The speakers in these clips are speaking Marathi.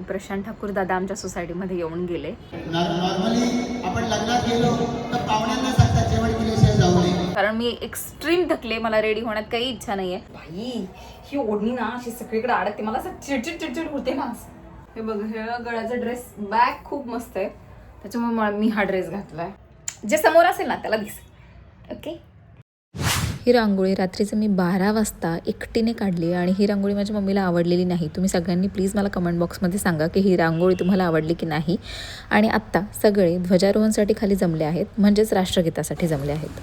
प्रशांत ठाकूर दादा आमच्या सोसायटीमध्ये येऊन गेले. नॉर्मली आपण लग्नात गेलो तर पाहुण्यांना सांगतात जेवण केल्याशिवाय जाऊ नये. कारण मी एक्स्ट्रीम थकले, मला रेडी होण्यात काही इच्छा नाहीये. बाई ही ओढणी ना अशी सगळीकडे अडकते, मला असं चिडचिड होते ना. हे बघ, हे गळ्याचा ड्रेस बॅग खूप मस्त आहे, त्याच्यामुळे मी हा ड्रेस घातलाय. जे समोर असेल ना त्याला दिसेल. ओके. ही रांगोळी रात्रीचं मी 12 वाजता एकटीने काढली आणि ही रांगोळी माझ्या मम्मीला आवडलेली नाही. तुम्ही सगळ्यांनी प्लीज मला कमेंट बॉक्समध्ये सांगा की ही रांगोळी तुम्हाला आवडली की नाही. आणि आत्ता सगळे ध्वजारोहणसाठी खाली जमले आहेत, म्हणजेच राष्ट्रगीतासाठी जमले आहेत.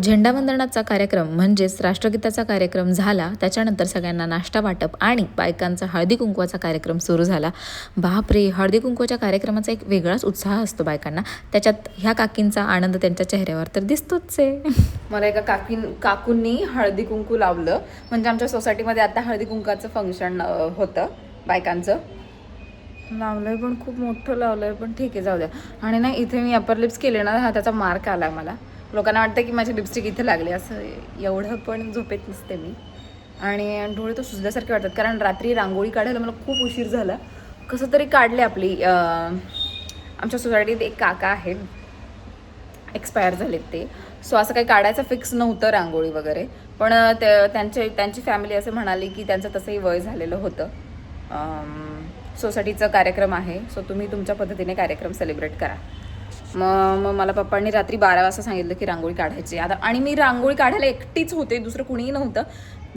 झेंडावंदनाचा कार्यक्रम म्हणजेच राष्ट्रगीताचा कार्यक्रम झाला. त्याच्यानंतर सगळ्यांना नाश्ता वाटप आणि बायकांचा हळदी कुंकवाचा कार्यक्रम सुरू झाला. बापरे, हळदी कुंकवाच्या कार्यक्रमाचा एक वेगळाच उत्साह असतो बायकांना. त्याच्यात ह्या काकींचा आनंद त्यांच्या चेहऱ्यावर तर दिसतोच आहे. मला एका काकूंनी हळदी कुंकू लावलं. म्हणजे आमच्या सोसायटीमध्ये आता हळदी कुंकाचं फंक्शन होतं बायकांचं. लावलंय पण खूप मोठं लावलंय, पण ठीक आहे, जाऊ द्या. आणि ना इथे मी अपर लिप्स केले ना, हा त्याचा मार्क आला मला. लोकांना वाटतं की माझी लिपस्टिक इथे लागली, असं एवढं पण झोपेत नसते मी. आणि डोळे तर सुजल्यासारखे वाटतात, कारण रात्री रांगोळी काढायला मला खूप उशीर झाला. कसं तरी काढले आपली. आमच्या सोसायटीत एक काका आहेत, एक्सपायर झालेत ते. सो असं काही काढायचं फिक्स नव्हतं रांगोळी वगैरे. पण त्यांची फॅमिली असं म्हणाली की त्यांचं तसंही वय झालेलं होतं. सोसायटीचा कार्यक्रम आहे, सो तुम्ही तुमच्या पद्धतीने कार्यक्रम सेलिब्रेट करा. मग मला पप्पांनी रात्री 12 वाजता सांगितलं की रांगोळी काढायची आता. आणि मी रांगोळी काढायला एकटीच होते, दुसरं कुणीही नव्हतं.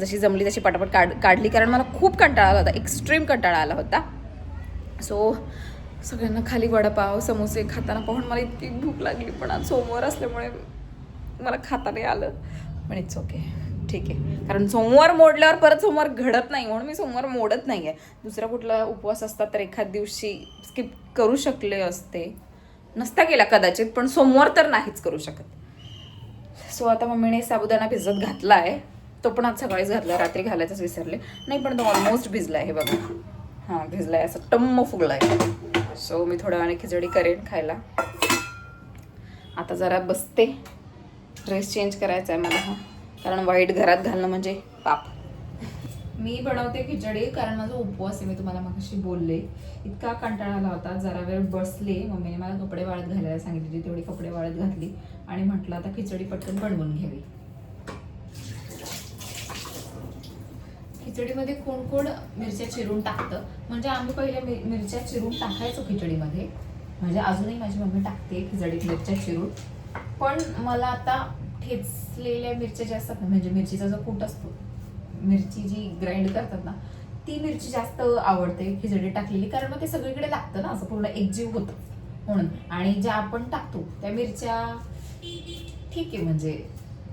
जशी जमली तशी पटापट काढली, कारण मला खूप कंटाळा आला होता, एक्स्ट्रीम कंटाळा आला होता. सो सगळ्यांना खाली वडापाव समोसे खाताना पाहून मला इतकी भूक लागली. पण आज सोमवार असल्यामुळे मला खाता नाही आलं. पण इट्स ओके, ठीक आहे. कारण सोमवार मोडल्यावर परत सोमवार घडत नाही, म्हणून मी सोमवार मोडत नाही आहे. दुसरा कुठला उपवास असतात तर एखाद दिवशी स्किप करू शकले असते, नसता केला कदाचित, पण सोमवार तर नाहीच करू शकत. सो आता मम्मीने साबुदाणा भिजत घातला आहे. तो पण आज सकाळीच घातला, रात्री घालायचंच विसरले. नाही पण तो ऑलमोस्ट भिजला आहे, हे बघा. हां, भिजला आहे, असं टम्म फुगला आहे. सो मी थोड्या वेळाने खिचडी करेन खायला. आता जरा बसते, ड्रेस चेंज करायचा आहे मला. कारण वाईट घरात घालणं म्हणजे पाप. मी बनवते खिचडी कारण माझा उपवास आहे. मी तुम्हाला मगाशी बोलले, इतका कंटाळा आला होता. जरा वेळ बसले, मम्मीने मला कपडे वाळत घालायला सांगितली, तेवढी कपडे वाळत घातली आणि म्हटलं आता खिचडी पटकन बनवून घ्यावी. खिचडीमध्ये कोण कोण मिरच्या चिरून टाकतं, म्हणजे आम्ही पहिले मिरच्या चिरून टाकायचो खिचडीमध्ये. म्हणजे अजूनही माझी मम्मी टाकते खिचडीत मिरच्या चिरून. पण मला आता ठेचलेल्या मिरच्या ज्या असतात ना, म्हणजे मिरचीचा जो कूट असतो, मिरची जी ग्राइंड करतात ना, ती मिरची जास्त आवडते खिचडी टाकलेली. कारण मग ते सगळीकडे लागतं ना, असं पूर्ण एकजीव होतं म्हणून. आणि ज्या आपण टाकतो त्या मिरच्या ठीक आहे, म्हणजे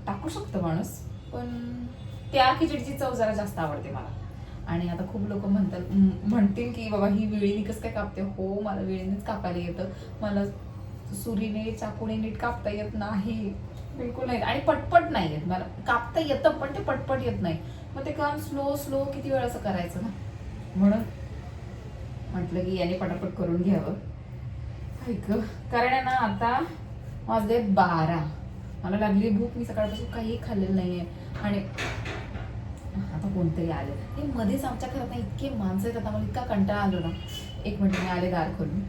टाकू शकतो माणूस, पण त्या खिचडीची चव जरा जास्त आवडते मला. आणि आता खूप लोक म्हणतील की बाबा ही विळीने कसं काय कापते. हो, मला विळीनेच कापायला येतं, मला सुरीने चाकूने नीट कापता येत नाही, बिलकुल नाही. आणि पटपट नाही येत मला. कापता येतं पण ते पटपट येत नाही. मग ते काम स्लो किती वेळ असं करायचं ना, म्हणून म्हटलं की याने पटापट करून घ्यावं. ऐक, कारण आहे ना आता वाजले 12, मला लागली भूक. मी सकाळपासून काही खाल्लेलं नाहीये. आणि आता कोणतरी आलं, हे मध्येच आमच्या घरात ना इतके माणसं आहेत, आता मला इतका कंटाळा आलो ना. एक मिनिट, मी आले दार खोलून.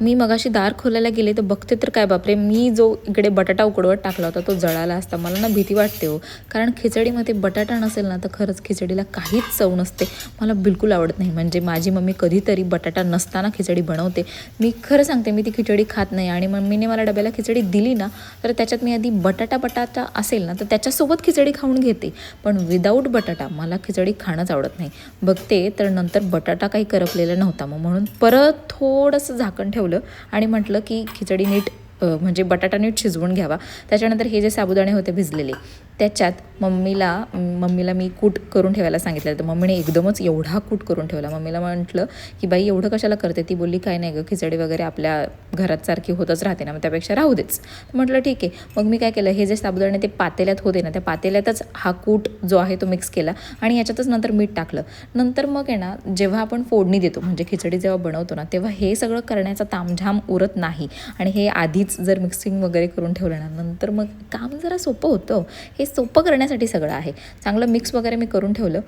मी मगाशी दार खोलायला गेले तर बघते तर काय बापरे, मी जो इकडे बटाटा उकडवत टाकला होता तो जळाला असता. मला ना भीती वाटते हो, कारण खिचडीमध्ये बटाटा नसेल ना तर खरंच खिचडीला काहीच चव नसते. मला बिलकुल आवडत नाही. म्हणजे माझी मम्मी कधीतरी बटाटा नसताना खिचडी बनवते. मी खरं सांगते, मी ती खिचडी खात नाही. आणि मम्मीने मला डब्याला खिचडी दिली ना तर त्याच्यात मी आधी बटाटा असेल ना तर त्याच्यासोबत खिचडी खाऊन घेते, पण विदाऊट बटाटा मला खिचडी खाणंच आवडत नाही. बघते तर नंतर बटाटा काही करपलेला नव्हता, मग म्हणून परत थोडंसं झाकण ठेवलं आणि म्हटलं की खिचडी नीट म्हणजे बटाटा नीट शिजवून घ्यावा. त्याच्यानंतर हे जे साबुदाणे होते भिजलेले त्याच्यात मम्मीला मी कूट करून ठेवायला सांगितलं. तर मम्मीने एकदमच एवढा कूट करून ठेवला. मम्मीला म्हटलं की बाई एवढं कशाला करते. ती बोलली काय नाही गं, खिचडी वगैरे आपल्या घरात सारखी होतच राहते ना, मग त्यापेक्षा राहू देच. म्हटलं ठीक आहे. मग मी काय केलं, हे जे साबुदाणे ते पातेल्यात होते ना त्या पातेल्यातच हा कूट जो आहे तो मिक्स केला आणि याच्यातच नंतर मीठ टाकलं. नंतर मग आहे ना जेव्हा आपण फोडणी देतो म्हणजे खिचडी जेव्हा बनवतो ना तेव्हा हे सगळं करण्याचा तामझाम उरत नाही. आणि हे आधीच जर मिक्सिंग वगैरे करून ठेवलं ना नंतर मग काम जरा सोपं होतं. हे सोपं करण्यासाठी सगळं आहे. चांगलं मिक्स वगैरे मी करून ठेवलं.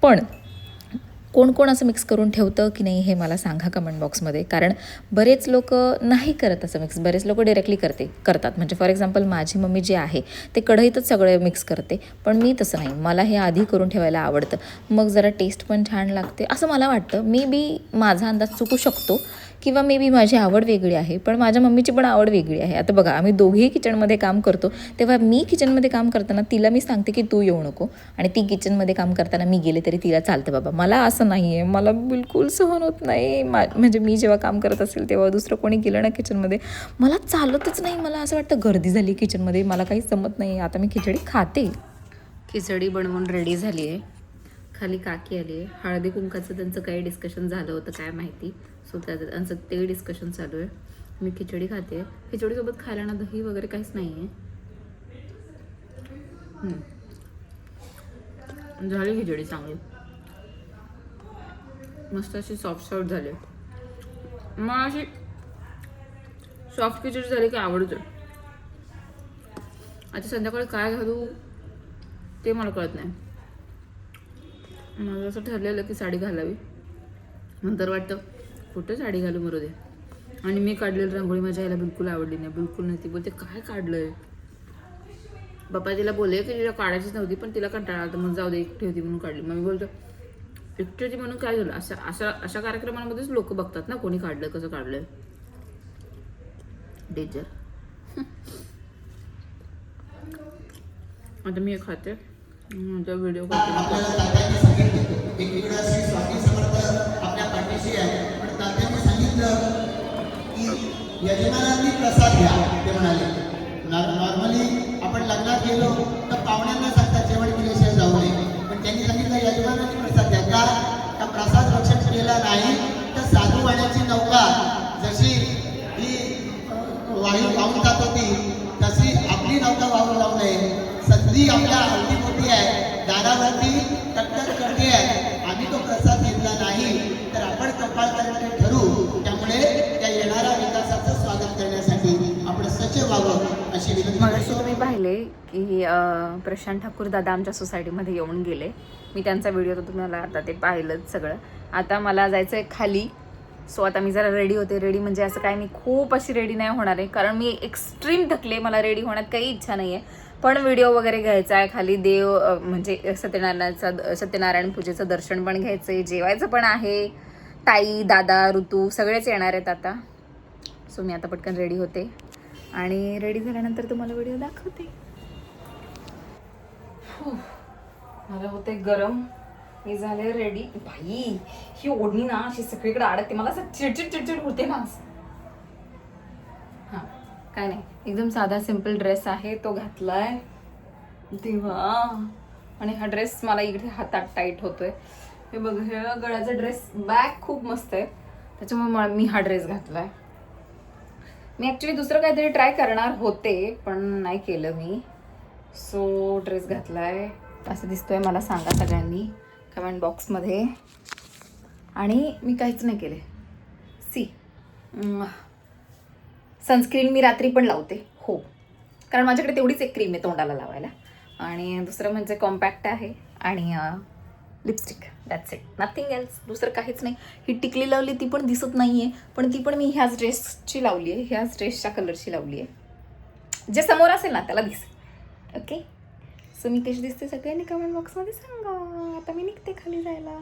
पण कोण कोण असं मिक्स करून ठेवतं की नाही हे मला सांगा कमेंट बॉक्समध्ये. कारण बरेच लोक नाही करत असं मिक्स, बरेच लोक डायरेक्टली करतात. म्हणजे फॉर एक्झाम्पल माझी मम्मी जे आहे ते कढईतच सगळं मिक्स करते, पण मी तसं नाही. मला हे आधी करून ठेवायला आवडतं. मग जरा टेस्ट पण छान लागते असं मला वाटतं. मे बी माझा अंदाज चुकू शकतो किंवा मे बी माझी आवड वेगळी आहे, पण माझ्या मम्मीची पण आवड वेगळी आहे. आता बघा, आम्ही दोघेही किचनमध्ये काम करतो, तेव्हा मी किचनमध्ये काम करताना तिला मी सांगते की तू येऊ नको, आणि ती किचनमध्ये काम करताना मी गेले तरी तिला चालतं बाबा. मला असं नाही आहे, मला बिलकुल सहन होत नाही. म्हणजे मी जेव्हा काम करत असेल तेव्हा दुसरं कोणी गेलं ना किचनमध्ये मला चालतच नाही. मला असं वाटतं गर्दी झाली किचनमध्ये, मला काहीच जमत नाही. आता मी खिचडी खाते. खिचडी बनवून रेडी झाली आहे. खाली काकी आली आहे. हळदी कुंकाचं त्यांचं काही डिस्कशन झालं होतं काय माहिती, सो त्यांचं ते डिस्कशन चालू आहे. मी खिचडी खाते. खिचडीसोबत खायला ना दही वगैरे काहीच नाही आहे. झाली खिचडी चांगली, मस्त अशी सॉफ्ट झाली. मला अशी सॉफ्ट खिचडी झाली की आवडते. आता संध्याकाळी काय घालू ते मला कळत नाही. माझं असं ठरलेलं की साडी घालावी, नंतर वाटतं कुठं साडी घालू मरू दे. आणि मी काढलेली रांगोळी माझ्या आईला बिलकुल आवडली नाही, बिलकुल नाही. ती बोलते काय काढलंय. बाप्पा तिला बोलले की तिला काढायचीच नव्हती, पण तिला कंटाळा आला, मग जाऊ दे एकटी होती म्हणून काढली. मग मी बोलतो एकटी होती म्हणून काय झालं. अशा कार्यक्रमांमध्येच लोक बघतात ना कोणी काढलं कसं काढलंय. डेंजर. आता मी खाते, व्हिडिओ करते. आपल्याला तात्यांनी सांगितलं एकीकडे श्री स्वामी समर्थ आपल्या पाठीशी आहे, पण तात्यांनी सांगितलं की यजमानांनी प्रसाद घ्या. ते म्हणाले नॉर्मली आपण लग्नात गेलो तर पाहुण्यांना सांगतात जेवण केल्याशिवाय जाऊ नये, पण त्यांनी सांगितलं यजमानांनी प्रसाद घ्या. का प्रसाद रक्षण केला नाही तर साधू वाण्याची नौका जशी ही वाहून जात होती तशी आपली नौका वाहून जाऊ नये. संधी आपल्या अवधी मोठी आहे, दारावरती टक्कर करते आहे. आम्ही तो प्रसाद घेतला नाही तर आपण कपाळ करणारे ठरू. त्यामुळे त्या येणाऱ्या विकासाचं स्वागत करण्यासाठी आपण सज्ज व्हावं अशी विनंती मगाशी करतो. तुम्ही पाहिले की प्रशांत ठाकूर दादा आमच्या सोसायटीमध्ये येऊन गेले. मी त्यांचा व्हिडिओ तर तुम्हाला आता ते पाहिलंच सगळं. आता मला जायचं आहे खाली. सो आता मी जरा रेडी होते. रेडी म्हणजे असं काय मी खूप अशी रेडी नाही होणार आहे, कारण मी एक्स्ट्रीम थकले. मला रेडी होण्यात काही इच्छा नाही आहे, पण व्हिडिओ वगैरे घ्यायचा आहे. खाली देव म्हणजे सत्यनारायण पूजेचं दर्शन पण घ्यायचं आहे, जेवायचं पण आहे. ताई, दादा, ऋतू सगळेच येणार आहेत आता. सो मी आता पटकन रेडी होते आणि रेडी झाल्यानंतर तुम्हाला व्हिडिओ दाखवते. मला होते गरम. मी झाले रेडी. बाई ही ओढणी ना अशी सगळीकडे अडकते, मला असं चिडचिड होते ना. हां काय नाही, एकदम साधा सिम्पल ड्रेस आहे, तो घातलाय तेव्हा. आणि हा ड्रेस मला इकडे हातात टाईट होतोय. हे बघ, हे गळ्याचा ड्रेस बॅग खूप मस्त आहे, त्याच्यामुळे मी हा ड्रेस घातलाय. मी ॲक्च्युली दुसरं काहीतरी ट्राय करणार होते पण नाही केलं मी. सो ड्रेस घातलाय. असं दिसतोय मला सांगा सगळ्यांनी कमेंट बॉक्समध्ये. आणि मी काहीच नाही केले. सी सनस्क्रीन मी रात्री पण लावते, हो, कारण माझ्याकडे तेवढीच एक क्रीम आहे तोंडाला लावायला. आणि दुसरं म्हणजे कॉम्पॅक्ट आहे आणि lipstick, that's it, nothing else. दुसरं काहीच नाही. ही टिकली लावली ती पण दिसत नाही आहे, पण ती पण मी ह्याच ड्रेसची लावली आहे, ह्याच ड्रेसच्या कलरची लावली आहे. जे समोर असेल ना त्याला दिसेल. ओके, सो मी कशी दिसते सगळ्यांनी कमेंट बॉक्समध्ये सांगा. आता मी निघते खाली जायला,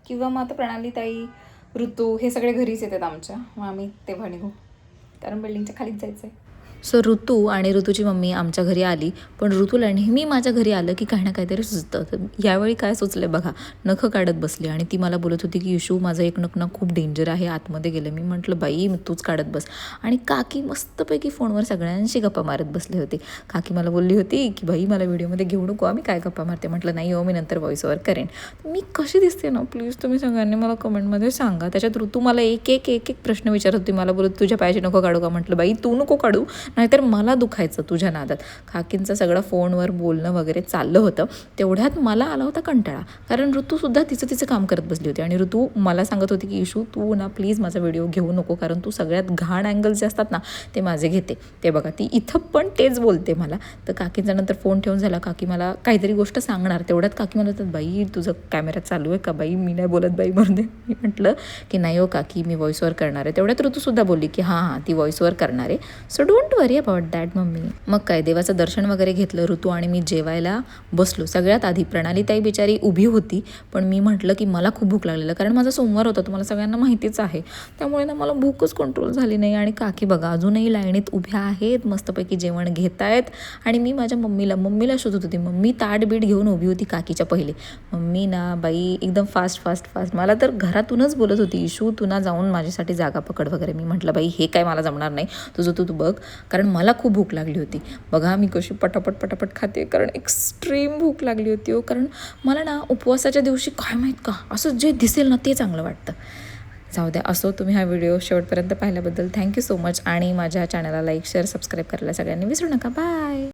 किंवा मग आता प्रणाली ताई, ऋतू हे सगळे घरीच येतात आमच्या, मग आम्ही तेव्हा निघू, कारण बिल्डिंगच्या खालीच जायचं आहे. सो ऋतू आणि ऋतूची मम्मी आमच्या घरी आली, पण ऋतूला नेहमी माझ्या घरी आलं की काही ना काहीतरी सुचतं. तर यावेळी काय सुचलं बघा, नखं काढत बसली आणि ती मला बोलत होती की इशू माझं एक नख ना खूप डेंजर आहे, आतमध्ये गेलं. मी म्हटलं बाई तूच काढत बस. आणि काकी मस्तपैकी फोनवर सगळ्यांशी गप्पा मारत बसले होते. काकी मला बोलली होती की बाई मला व्हिडिओमध्ये घेऊ नको, आम्ही काय गप्पा मारते. म्हटलं नाही हो, मी नंतर व्हॉइस ओव्हर करेन. मी कशी दिसते ना प्लीज तुम्ही सगळ्यांनी मला कमेंटमध्ये सांगा. त्याच्यात ऋतू मला एक एक एक एक प्रश्न विचारत होती. मला बोलत तुझ्या पायाची नको काढू का. म्हटलं बाई तू नको काढू, नाहीतर मला दुखायचं तुझ्या नादात. काकींचं सगळं फोनवर बोलणं वगैरे चाललं होतं. तेवढ्यात मला आला होता कंटाळा, कारण ऋतूसुद्धा तिचं काम करत बसली होती. आणि ऋतू मला सांगत होती की इशू तू ना प्लीज माझा व्हिडिओ घेऊ नको, कारण तू सगळ्यात घाण अँगल्स जे असतात ना ते माझे घेते. ते बघा ती इथं पण तेच बोलते मला. तर काकींचा नंतर फोन ठेवून झाला, काकी मला काहीतरी गोष्ट सांगणार. तेवढ्यात काकी मला म्हणतात बाई तुझं कॅमेरा चालू आहे का बाई, मी नाही बोलत बाई मरते. मी म्हटलं की नाही हो काकी मी व्हॉइस ओव्हर करणार आहे. तेवढ्यात ऋतूसुद्धा बोलली की हां ती व्हॉइस ओव्हर करणार आहे, so don't worry about that mummy. मग काय देवाचं दर्शन वगैरे घेतलं. ऋतू आणि मी जेवायला बसलो. सगळ्यात आधी प्रणाली ताई बिचारी उभी होती, पण मी म्हटलं की मला खूप भूक लागलेलं, कारण माझा सोमवार होता, तुम्हाला सगळ्यांना माहितीच आहे. त्यामुळे ना मला भूकच कंट्रोल झाली नाही. आणि काकी बघा अजूनही लाईनीत उभ्या आहेत, मस्तपैकी जेवण घेत आहेत. आणि मी माझ्या मम्मीला शोधत होती. मम्मी ताट बीट घेऊन उभी होती काकीच्या पहिले. मम्मी ना बाई एकदम फास्ट मला तर घरातूनच बोलत होती इशू तू ना जाऊन माझ्यासाठी जागा पकड वगैरे. मी म्हटलं बाई हे काय मला जमणार नाही, तुझं तू बघ, कारण मला खूप भूक लागली होती. बघा मी कशी पटापट खाते, कारण एक्स्ट्रीम भूक लागली होती हो. कारण मला ना उपवासाच्या दिवशी काय माहीत का असं जे दिसेल ना ते चांगलं वाटतं. जाऊ द्या. असो, तुम्ही हा व्हिडिओ शेवटपर्यंत पाहिल्याबद्दल थँक्यू सो मच. आणि माझ्या चॅनलला लाईक शेअर सबस्क्राईब करायला सगळ्यांनी विसरू नका. बाय.